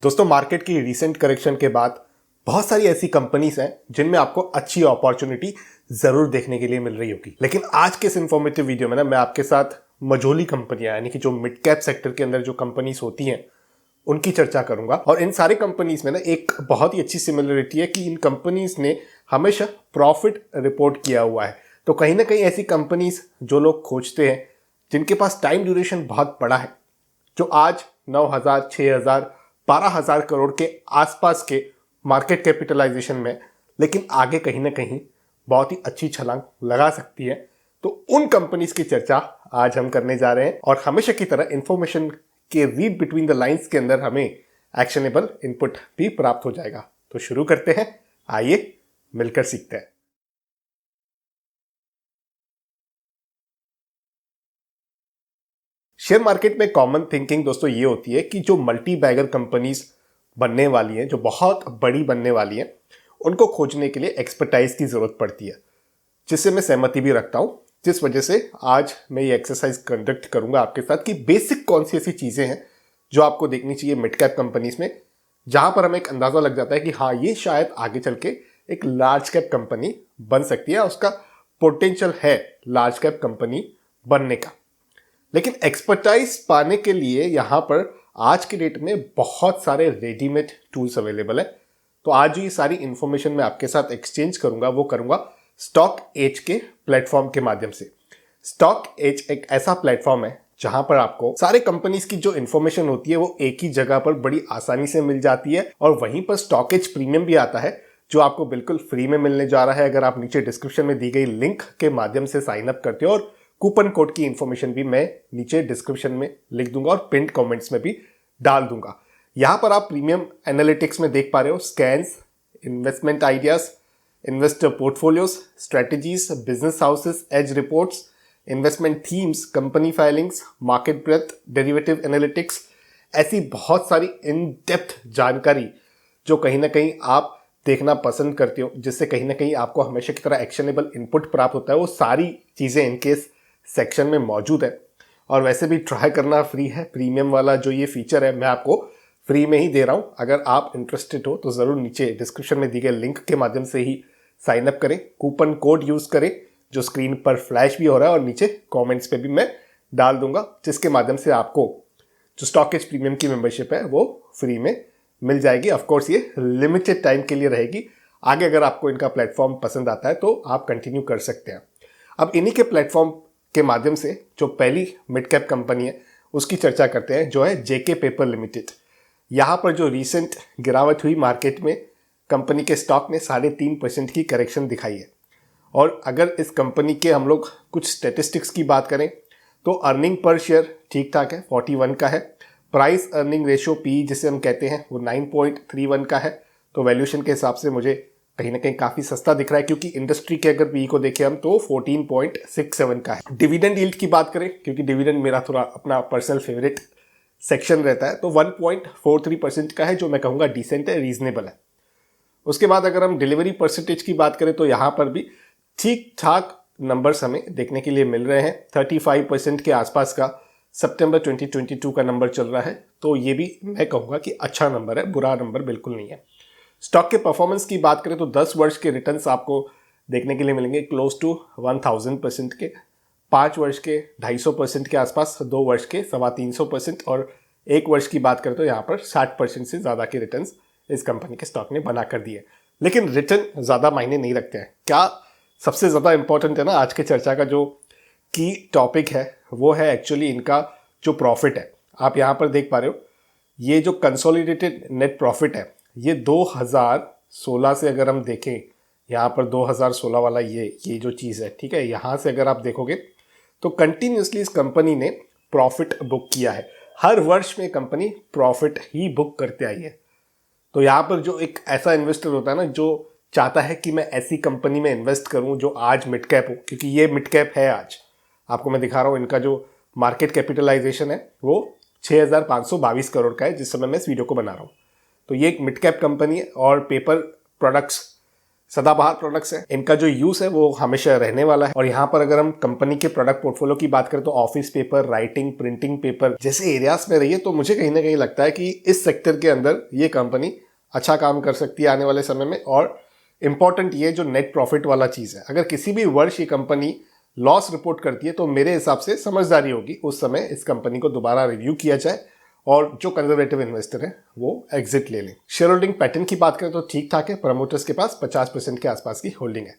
दोस्तों, मार्केट की recent correction के बाद बहुत सारी ऐसी कंपनीज हैं जिनमें आपको अच्छी अपॉर्चुनिटी जरूर देखने के लिए मिल रही होगी। लेकिन आज के इस इंफॉर्मेटिव वीडियो में ना मैं आपके साथ मझोली कंपनियां यानी कि जो मिड कैप सेक्टर के अंदर जो कंपनीज होती हैं उनकी चर्चा करूंगा। और इन सारे कंपनीज में ना एक बहुत ही अच्छी सिमिलरिटी है कि इन कंपनीज ने हमेशा प्रॉफिट रिपोर्ट किया हुआ है। तो कहीं ना कहीं ऐसी कंपनीज जो लोग खोजते हैं, जिनके पास टाइम ड्यूरेशन बहुत बड़ा है, जो आज 9,000, 6,000, 12,000 करोड़ के आसपास के मार्केट कैपिटलाइजेशन में, लेकिन आगे कहीं ना कहीं बहुत ही अच्छी छलांग लगा सकती है, तो उन कंपनीज की चर्चा आज हम करने जा रहे हैं। और हमेशा की तरह इंफॉर्मेशन के रीड बिटवीन द लाइंस के अंदर हमें एक्शनेबल इनपुट भी प्राप्त हो जाएगा। तो शुरू करते हैं, आइए मिलकर सीखते हैं। शेयर मार्केट में कॉमन थिंकिंग दोस्तों ये होती है कि जो मल्टी बैगर कंपनीज बनने वाली हैं, जो बहुत बड़ी बनने वाली हैं, उनको खोजने के लिए एक्सपर्टाइज की जरूरत पड़ती है, जिससे मैं सहमति भी रखता हूं। जिस वजह से आज मैं ये एक्सरसाइज कंडक्ट करूंगा आपके साथ कि बेसिक कौन सी ऐसी चीजें हैं जो आपको देखनी चाहिए मिड कैप कंपनीज में, जहां पर हमें एक अंदाजा लग जाता है कि हाँ, ये शायद आगे चल के एक लार्ज कैप कंपनी बन सकती है, उसका पोटेंशियल है लार्ज कैप कंपनी बनने का। लेकिन एक्सपर्टाइज पाने के लिए यहां पर आज के डेट में बहुत सारे रेडीमेड टूल्स अवेलेबल है। तो आज ये सारी इंफॉर्मेशन मैं आपके साथ एक्सचेंज करूंगा, वो करूंगा स्टॉक एज के प्लेटफॉर्म के माध्यम से। स्टॉक एज एक ऐसा प्लेटफॉर्म है जहां पर आपको सारे कंपनीज की जो इंफॉर्मेशन होती है वो एक ही जगह पर बड़ी आसानी से मिल जाती है। और वहीं पर स्टॉक एज प्रीमियम भी आता है, जो आपको बिल्कुल फ्री में मिलने जा रहा है, अगर आप नीचे डिस्क्रिप्शन में दी गई लिंक के माध्यम से साइन अप करते हो। और कूपन कोड की इंफॉर्मेशन भी मैं नीचे डिस्क्रिप्शन में लिख दूंगा और पिन कमेंट्स में भी डाल दूंगा। यहां पर आप प्रीमियम एनालिटिक्स में देख पा रहे हो scans, investment ideas, investor portfolios, strategies, business houses, edge reports, investment themes, company filings, market breadth, derivative analytics, ऐसी बहुत सारी इन डेप्थ जानकारी जो कहीं ना कहीं आप देखना पसंद करते हो, जिससे कहीं ना कहीं आपको हमेशा की तरह एक्शनेबल इनपुट प्राप्त होता है, वो सारी चीज़ें इनके सेक्शन में मौजूद है। और वैसे भी ट्राई करना फ्री है। प्रीमियम वाला जो ये फीचर है मैं आपको फ्री में ही दे रहा हूँ। अगर आप इंटरेस्टेड हो तो ज़रूर नीचे डिस्क्रिप्शन में दी गए लिंक के माध्यम से ही साइन अप करें, कूपन कोड यूज़ करें जो स्क्रीन पर फ्लैश भी हो रहा है और नीचे कमेंट्स पे भी मैं डाल दूंगा, जिसके माध्यम से आपको जो स्टॉक एज प्रीमियम की मेंबरशिप है वो फ्री में मिल जाएगी। ऑफकोर्स ये लिमिटेड टाइम के लिए रहेगी। आगे अगर आपको इनका प्लेटफॉर्म पसंद आता है तो आप कंटिन्यू कर सकते हैं। अब इन्हीं के प्लेटफॉर्म के माध्यम से जो पहली मिड कैप कंपनी है उसकी चर्चा करते हैं, जो है जेके पेपर लिमिटेड। यहाँ पर जो रिसेंट गिरावट हुई मार्केट में, कंपनी के स्टॉक ने 3.5% की करेक्शन दिखाई है। और अगर इस कंपनी के हम लोग कुछ स्टेटिस्टिक्स की बात करें तो अर्निंग पर शेयर ठीक ठाक है, 41 का है। प्राइस अर्निंग रेशियो पी जिसे हम कहते हैं वो 9.31 का है। तो वैल्यूएशन के हिसाब से मुझे कहीं ना कहीं काफी सस्ता दिख रहा है, क्योंकि इंडस्ट्री के अगर पी को देखें हम तो 14.67 का है। डिविडेंड यील्ड की बात करें, क्योंकि डिविडेंड मेरा थोड़ा अपना पर्सनल फेवरेट सेक्शन रहता है, तो 1.43% का है, जो मैं कहूँगा डिसेंट है, रीजनेबल है। उसके बाद अगर हम डिलीवरी परसेंटेज की बात करें तो यहाँ पर भी ठीक ठाक नंबर्स हमें देखने के लिए मिल रहे हैं। 35% के आसपास का सितंबर 2022 का नंबर चल रहा है, तो ये भी मैं कहूँगा कि अच्छा नंबर है, बुरा नंबर बिल्कुल नहीं है। स्टॉक के परफॉर्मेंस की बात करें तो 10 वर्ष के रिटर्न्स आपको देखने के लिए मिलेंगे क्लोज टू 1000%, के 5 वर्ष के 250% के आसपास, 2 वर्ष के 325%, और 1 वर्ष की बात करें तो यहाँ पर 60% से ज़्यादा के रिटर्न्स इस कंपनी के स्टॉक ने बना कर दिए। लेकिन रिटर्न ज़्यादा मायने नहीं रखते हैं। क्या सबसे ज़्यादा इंपॉर्टेंट है ना, आज के चर्चा का जो की टॉपिक है वो है एक्चुअली इनका जो प्रॉफिट है। आप यहाँ पर देख पा रहे हो, ये जो कंसोलिडेटेड नेट प्रॉफिट है ये 2016 से अगर हम देखें, यहाँ पर 2016 वाला ये जो चीज़ है, ठीक है, यहाँ से अगर आप देखोगे तो कंटिन्यूसली इस कंपनी ने प्रॉफिट बुक किया है। हर वर्ष में कंपनी प्रॉफिट ही बुक करते आई है। तो यहाँ पर जो एक ऐसा इन्वेस्टर होता है ना, जो चाहता है कि मैं ऐसी कंपनी में इन्वेस्ट करूं जो आज मिड कैप हो, क्योंकि ये मिड कैप है। आज आपको मैं दिखा रहा हूं, इनका जो मार्केट कैपिटलाइजेशन है वो 6,522 करोड़ का है जिस समय मैं इस वीडियो को बना रहा हूं। तो ये एक मिड कैप कंपनी है और पेपर प्रोडक्ट्स सदाबहार प्रोडक्ट्स है, इनका जो यूज है वो हमेशा रहने वाला है। और यहाँ पर अगर हम कंपनी के प्रोडक्ट पोर्टफोलियो की बात करें तो office paper, writing, printing paper जैसे एरियाज में रही है, तो मुझे कहीं ना कहीं लगता है कि इस सेक्टर के अंदर ये कंपनी अच्छा काम कर सकती है आने वाले समय में। और इंपॉर्टेंट ये जो नेट प्रॉफिट वाला चीज है, अगर किसी भी वर्ष ये कंपनी लॉस रिपोर्ट करती है तो मेरे हिसाब से समझदारी होगी उस समय इस कंपनी को दोबारा रिव्यू किया जाए और जो कंजर्वेटिव इन्वेस्टर है वो एग्जिट ले लें। शेयर होल्डिंग पैटर्न की बात करें तो ठीक ठाक है, प्रमोटर्स के पास 50% के आसपास की होल्डिंग है।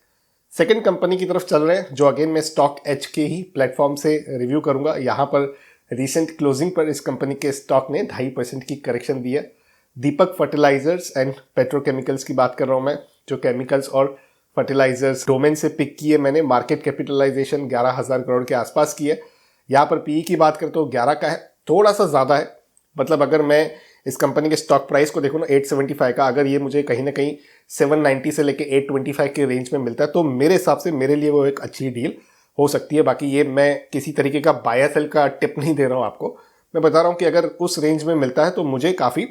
सेकंड कंपनी की तरफ चल रहे हैं, जो अगेन मैं स्टॉक एच के ही प्लेटफॉर्म से रिव्यू करूंगा। यहाँ पर रिसेंट क्लोजिंग पर इस कंपनी के स्टॉक ने 2.5% की करेक्शन दी है। दीपक फर्टिलाइजर्स एंड पेट्रोकेमिकल्स की बात कर रहा हूं मैं, जो केमिकल्स और फर्टिलाइजर्स डोमेन से पिक की है मैंने। मार्केट कैपिटलाइजेशन 11,000 करोड़ के आसपास की है। यहाँ पर पीई की बात करें तो 11 का है, थोड़ा सा ज़्यादा है। मतलब अगर मैं इस कंपनी के स्टॉक प्राइस को देखूँ ना 875 का, अगर ये मुझे कहीं ना कहीं 790 से लेके 825 के रेंज में मिलता है तो मेरे हिसाब से मेरे लिए वो एक अच्छी डील हो सकती है। बाकी ये मैं किसी तरीके का बाय सेल का टिप नहीं दे रहा हूँ आपको, मैं बता रहा हूँ कि अगर उस रेंज में मिलता है तो मुझे काफ़ी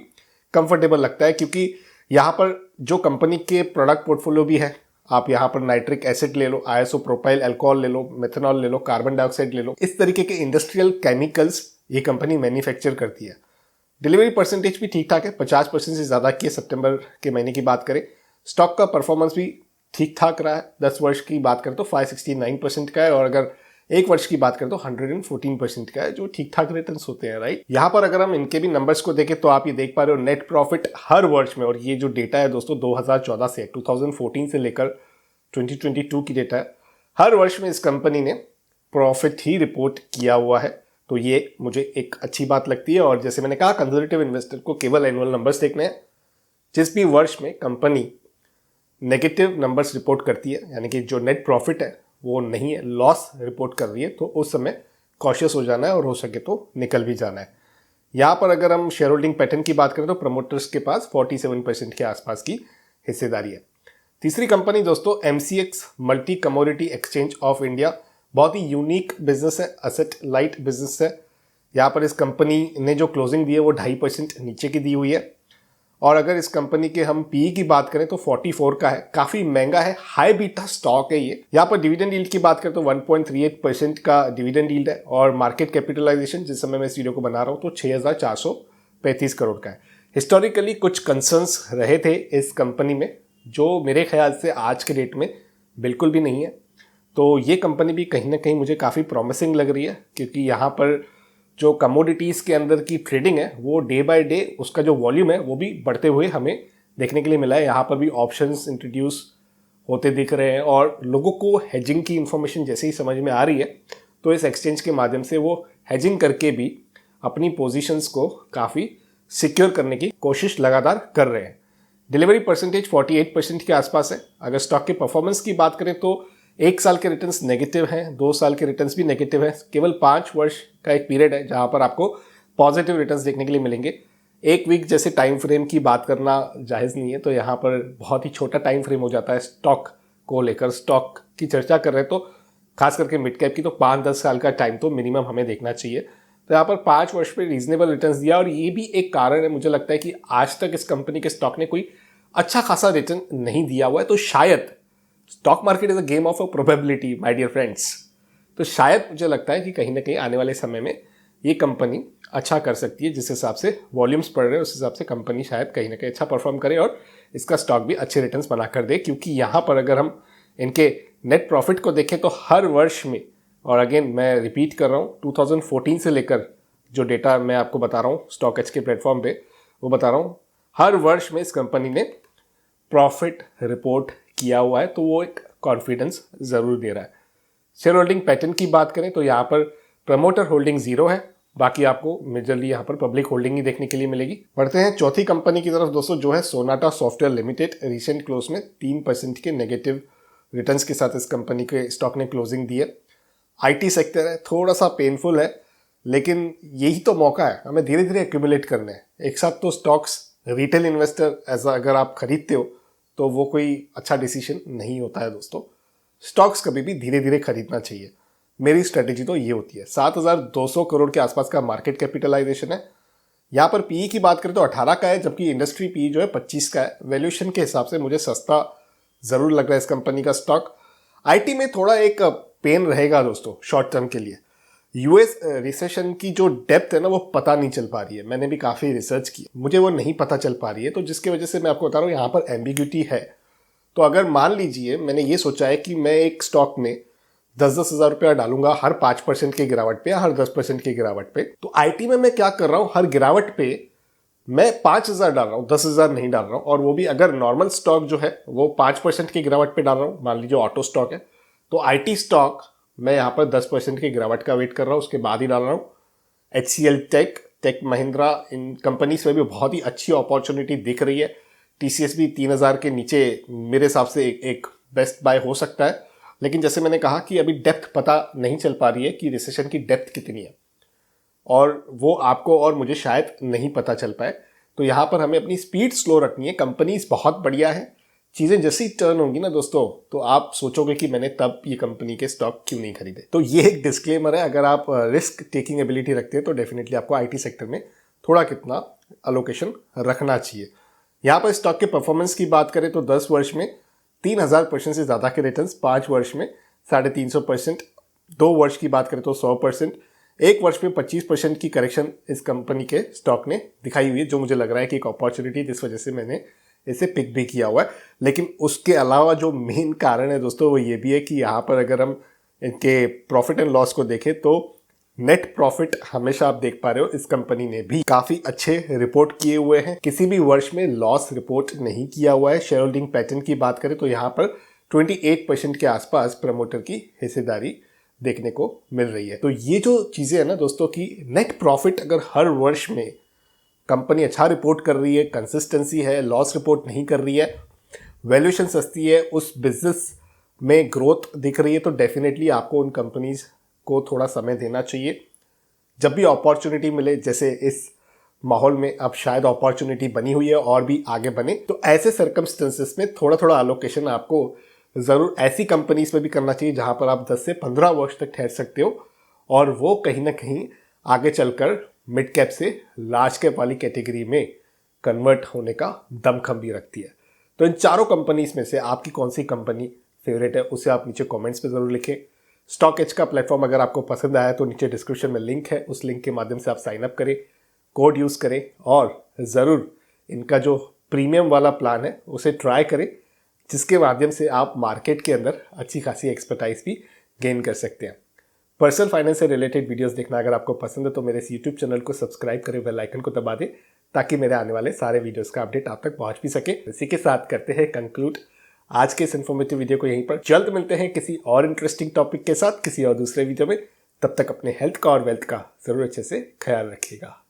कंफर्टेबल लगता है, क्योंकि यहाँ पर जो कंपनी के प्रोडक्ट पोर्टफोलियो भी है, आप यहाँ पर नाइट्रिक एसिड ले लो, आईएसओ प्रोपाइल अल्कोहल ले लो, मेथनॉल ले लो, कार्बन डाइऑक्साइड ले लो, इस तरीके के इंडस्ट्रियल केमिकल्स ये कंपनी मैन्युफैक्चर करती है। डिलीवरी परसेंटेज भी ठीक ठाक है, 50% से ज़्यादा की है सितंबर के महीने की बात करें। स्टॉक का परफॉर्मेंस भी ठीक ठाक रहा है। 10 वर्ष की बात करें तो 569% का है, और अगर एक वर्ष की बात करें तो 114% का है, जो ठीक ठाक रिटर्न्स होते हैं, राइट। यहाँ पर अगर हम इनके भी नंबर्स को देखें तो आप ये देख पा रहे हो नेट प्रॉफिट हर वर्ष में, और ये जो डेटा है दोस्तों 2014 से 2014 से लेकर 2022 की डेटा है, हर वर्ष में इस कंपनी ने प्रॉफिट ही रिपोर्ट किया हुआ है। तो ये मुझे एक अच्छी बात लगती है। और जैसे मैंने कहा, कंजर्वेटिव इन्वेस्टर को केवल एनुअल नंबर्स देखने हैं। जिस भी वर्ष में कंपनी नेगेटिव नंबर्स रिपोर्ट करती है, यानी कि जो नेट प्रॉफिट है वो नहीं है, लॉस रिपोर्ट कर रही है, तो उस समय कॉशियस हो जाना है और हो सके तो निकल भी जाना है। यहाँ पर अगर हम शेयर होल्डिंग पैटर्न की बात करें तो प्रमोटर्स के पास 47% के आसपास की हिस्सेदारी है। तीसरी कंपनी दोस्तों MCX multi commodity exchange of India, बहुत ही यूनिक बिजनेस है, असेट लाइट बिजनेस है। यहाँ पर इस कंपनी ने जो क्लोजिंग दी है वो 2.5% नीचे की दी हुई है। और अगर इस कंपनी के हम पीई की बात करें तो 44 का है, काफ़ी महंगा है, हाई बीटा स्टॉक है ये। यहाँ पर डिविडेंड यील्ड की बात करें तो 1.38% का डिविडेंड यील्ड है, और मार्केट कैपिटलाइजेशन जिस समय मैं इस वीडियो को बना रहा हूँ तो 6,435 करोड़ का है। हिस्टोरिकली कुछ कंसर्न्स रहे थे इस कंपनी में, जो मेरे ख्याल से आज के डेट में बिल्कुल भी नहीं है। तो ये कंपनी भी कहीं ना कहीं मुझे काफ़ी प्रॉमिसिंग लग रही है, क्योंकि यहाँ पर जो कमोडिटीज़ के अंदर की ट्रेडिंग है वो डे बाय डे उसका जो वॉल्यूम है वो भी बढ़ते हुए हमें देखने के लिए मिला है। यहाँ पर भी ऑप्शंस इंट्रोड्यूस होते दिख रहे हैं, और लोगों को हेजिंग की इन्फॉर्मेशन जैसे ही समझ में आ रही है तो इस एक्सचेंज के माध्यम से वो हेजिंग करके भी अपनी पोजीशंस को काफ़ी सिक्योर करने की कोशिश लगातार कर रहे हैं। डिलीवरी परसेंटेज 48% के आसपास है। अगर स्टॉक के परफॉर्मेंस की बात करें तो 1 साल के रिटर्न्स नेगेटिव हैं, 2 साल के रिटर्न्स भी नेगेटिव हैं। केवल 5 वर्ष का एक पीरियड है जहां पर आपको पॉजिटिव रिटर्न्स देखने के लिए मिलेंगे। 1 वीक जैसे टाइम फ्रेम की बात करना जायज़ नहीं है, तो यहाँ पर बहुत ही छोटा टाइम फ्रेम हो जाता है स्टॉक को लेकर। स्टॉक की चर्चा कर रहे हैं तो खास करके मिड कैप की तो 5-10 साल का टाइम तो मिनिमम हमें देखना चाहिए। तो यहाँ पर 5 वर्ष पे रीजनेबल रिटर्न्स दिया, और ये भी एक कारण है मुझे लगता है कि आज तक इस कंपनी के स्टॉक ने कोई अच्छा खासा रिटर्न नहीं दिया हुआ है। तो शायद stock market is a game of a probability my dear friends, तो शायद मुझे लगता है कि कहीं ना कहीं आने वाले समय में ये कंपनी अच्छा कर सकती है। जिस हिसाब से वॉल्यूम्स बढ़ रहे हैं उस हिसाब से कंपनी शायद कहीं ना कहीं अच्छा परफॉर्म करे और इसका स्टॉक भी अच्छे रिटर्न्स बना कर दे। क्योंकि यहाँ पर अगर हम इनके नेट प्रॉफिट को देखें तो हर वर्ष में, और अगेन मैं रिपीट कर रहा हूँ, 2014 से लेकर जो डेटा मैं आपको बता रहा हूँ स्टॉक एच के प्लेटफॉर्म पे, वो बता रहा हूँ हर वर्ष में इस कंपनी ने प्रॉफिट रिपोर्ट किया हुआ है, तो वो एक कॉन्फिडेंस ज़रूर दे रहा है। शेयर होल्डिंग पैटर्न की बात करें तो यहाँ पर प्रमोटर होल्डिंग 0 है, बाकी आपको मेजरली यहाँ पर पब्लिक होल्डिंग ही देखने के लिए मिलेगी। बढ़ते हैं चौथी कंपनी की तरफ दोस्तों, जो है Sonata software limited. Recent close में 3% के नेगेटिव रिटर्न्स के साथ इस कंपनी के स्टॉक ने क्लोजिंग दी है। IT सेक्टर है, थोड़ा सा पेनफुल है, लेकिन यही तो मौका है, हमें धीरे धीरे एक्यूमुलेट करने हैं। एक साथ तो स्टॉक्स रिटेल इन्वेस्टर ऐसा अगर आप खरीदते हो तो वो कोई अच्छा डिसीजन नहीं होता है दोस्तों। स्टॉक्स कभी भी धीरे धीरे खरीदना चाहिए, मेरी स्ट्रेटेजी तो ये होती है। 7,200 करोड़ के आसपास का मार्केट कैपिटलाइजेशन है। यहाँ पर पीई की बात करें तो 18 का है, जबकि इंडस्ट्री पीई जो है 25 का है। वैल्यूएशन के हिसाब से मुझे सस्ता ज़रूर लग रहा है इस कंपनी का स्टॉक। आईटी में थोड़ा एक पेन रहेगा दोस्तों शॉर्ट टर्म के लिए। यूएस रिसेशन की जो डेप्थ है ना वो पता नहीं चल पा रही है। मैंने भी काफ़ी रिसर्च की, मुझे वो नहीं पता चल पा रही है, तो जिसकी वजह से मैं आपको बता रहा हूँ यहाँ पर एम्बिग्यूटी है। तो अगर मान लीजिए मैंने ये सोचा है कि मैं एक स्टॉक में 10-10 हज़ार रुपया डालूंगा हर 5% की गिरावट पे या हर 10% की गिरावट पे, तो आईटी में मैं क्या कर रहा हूँ, हर गिरावट पे मैं 5,000 डाल रहा हूँ, 10,000 नहीं डाल रहा हूँ। और वो भी अगर नॉर्मल स्टॉक जो है वो 5% की गिरावट पे डाल रहा हूँ, मान लीजिए ऑटो स्टॉक है, तो आईटी स्टॉक मैं यहाँ पर 10% की गिरावट का वेट कर रहा हूँ, उसके बाद ही डाल रहा हूँ। HCL टेक महिंद्रा, इन कंपनीज में भी बहुत ही अच्छी अपॉर्चुनिटी दिख रही है। TCS भी 3,000 के नीचे मेरे हिसाब से एक बेस्ट बाय हो सकता है। लेकिन जैसे मैंने कहा कि अभी डेप्थ पता नहीं चल पा रही है कि रिसेशन की डेप्थ कितनी है, और वो आपको और मुझे शायद नहीं पता चल पाए। तो यहाँ पर हमें अपनी स्पीड स्लो रखनी है। कंपनीज बहुत बढ़िया है, चीज़ें जैसी टर्न होंगी ना दोस्तों, तो आप सोचोगे कि मैंने तब ये कंपनी के स्टॉक क्यों नहीं खरीदे। तो ये एक डिस्क्लेमर है, अगर आप रिस्क टेकिंग एबिलिटी रखते हैं तो डेफिनेटली आपको आईटी सेक्टर में थोड़ा कितना अलोकेशन रखना चाहिए। यहाँ पर स्टॉक के परफॉर्मेंस की बात करें तो 10 वर्ष में 3,000% से ज़्यादा के रिटर्न्स, 5 वर्ष में 350%, 2 वर्ष की बात करें तो 100%, 1 वर्ष में 25% की करेक्शन इस कंपनी के स्टॉक ने दिखाई हुई है, जो मुझे लग रहा है कि एक अपॉर्चुनिटी, जिस वजह से मैंने इसे पिक भी किया हुआ है। लेकिन उसके अलावा जो मेन कारण है दोस्तों वो ये भी है कि यहाँ पर अगर हम इनके प्रॉफिट एंड लॉस को देखें तो नेट प्रॉफिट हमेशा आप देख पा रहे हो इस कंपनी ने भी काफ़ी अच्छे रिपोर्ट किए हुए हैं, किसी भी वर्ष में लॉस रिपोर्ट नहीं किया हुआ है। शेयर होल्डिंग पैटर्न की बात करें तो यहाँ पर 28% के आसपास प्रमोटर की हिस्सेदारी देखने को मिल रही है। तो ये जो चीज़ें हैं ना दोस्तों की नेट प्रॉफिट अगर हर वर्ष में कंपनी अच्छा रिपोर्ट कर रही है, कंसिस्टेंसी है, लॉस रिपोर्ट नहीं कर रही है, वैल्यूएशन सस्ती है, उस बिजनेस में ग्रोथ दिख रही है, तो डेफिनेटली आपको उन कंपनीज को थोड़ा समय देना चाहिए। जब भी अपॉर्चुनिटी मिले, जैसे इस माहौल में अब शायद अपॉर्चुनिटी बनी हुई है और भी आगे बने, तो ऐसे सर्कमस्टेंसेस में थोड़ा थोड़ा एलोकेशन आपको ज़रूर ऐसी कंपनीज में भी करना चाहिए जहां पर आप 10 से 15 वर्ष तक ठहर सकते हो, और वो कहीं ना कहीं आगे चलकर मिड कैप से लार्ज कैप वाली कैटेगरी में कन्वर्ट होने का दमखम भी रखती है। तो इन चारों कंपनीज में से आपकी कौन सी कंपनी फेवरेट है उसे आप नीचे कमेंट्स में ज़रूर लिखें। स्टॉक एज का प्लेटफॉर्म अगर आपको पसंद आया तो नीचे डिस्क्रिप्शन में लिंक है, उस लिंक के माध्यम से आप साइन अप करें, कोड यूज़ करें, और ज़रूर इनका जो प्रीमियम वाला प्लान है उसे ट्राई करें, जिसके माध्यम से आप मार्केट के अंदर अच्छी खासी एक्सपर्टाइज भी गेन कर सकते हैं। पर्सनल फाइनेंस से रिलेटेड वीडियोस देखना अगर आपको पसंद है तो मेरे इस यूट्यूब चैनल को सब्सक्राइब करें, बेल आइकन को दबा दें, ताकि मेरे आने वाले सारे वीडियोस का अपडेट आप तक पहुंच भी सके। इसी के साथ करते हैं कंक्लूड आज के इस इन्फॉर्मेटिव वीडियो को यहीं पर। जल्द मिलते हैं किसी और इंटरेस्टिंग टॉपिक के साथ किसी और दूसरे वीडियो में। तब तक अपने हेल्थ का और वेल्थ का जरूर अच्छे से ख्याल रखिएगा।